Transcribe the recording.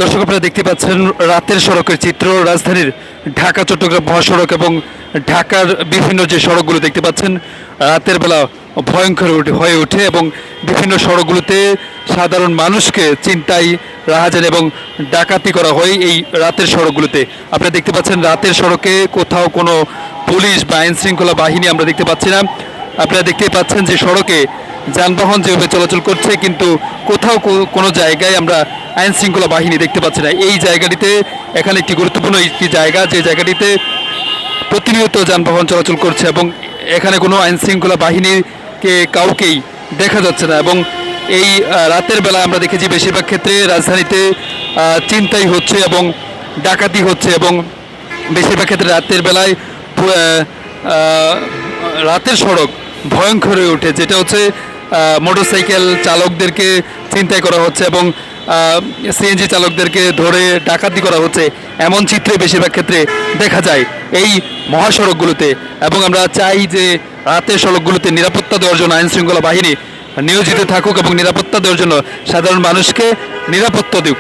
দর্শক আপনারা দেখতে পাচ্ছেন রাতের সড়কের চিত্র। রাজধানীর ঢাকা চট্টগ্রাম মহাসড়ক এবং ঢাকার বিভিন্ন যে সড়কগুলো দেখতে পাচ্ছেন রাতের বেলা ভয়ঙ্কর হয়ে ওঠে এবং বিভিন্ন সড়কগুলোতে সাধারণ মানুষকে ছিনতাই, রাহাজানি এবং ডাকাতি করা হয় এই রাতের সড়কগুলোতে। আপনারা দেখতে পাচ্ছেন রাতের সড়কে কোথাও কোনো পুলিশ বা আইন শৃঙ্খলা বাহিনী আমরা দেখতে পাচ্ছি না। আপনারা দেখতেই পাচ্ছেন যে সড়কে যানবাহন যেভাবে চলাচল করছে, কিন্তু কোথাও কোনো জায়গায় আমরা আইন শৃঙ্খলা বাহিনী দেখতে পাচ্ছি না। এই জায়গাটিতে এখানে একটি গুরুত্বপূর্ণ একটি জায়গা, যে জায়গাটিতে প্রতিনিয়ত যানবাহন চলাচল করছে এবং এখানে কোনো আইন শৃঙ্খলা বাহিনীকে কাউকেই দেখা যাচ্ছে না। এবং এই রাতের বেলা আমরা দেখেছি বেশিরভাগ ক্ষেত্রে রাজধানীতে ছিনতাই হচ্ছে এবং ডাকাতি হচ্ছে এবং বেশিরভাগ ক্ষেত্রে রাতের বেলায় রাতের সড়ক ভয়ঙ্কর হয়ে ওঠে, যেটা হচ্ছে মোটরসাইকেল চালকদেরকে ছিনতাই করা হচ্ছে এবং সিএনজি চালকদেরকে ধরে ডাকাতি করা হচ্ছে, এমন চিত্রে বেশিরভাগ ক্ষেত্রে দেখা যায় এই মহাসড়কগুলোতে। এবং আমরা চাই যে রাতের সড়কগুলোতে নিরাপত্তা দেওয়ার জন্য আইন শৃঙ্খলা বাহিনী নিয়োজিত থাকুক এবং নিরাপত্তা দেওয়ার জন্য সাধারণ মানুষকে নিরাপত্তা দিক।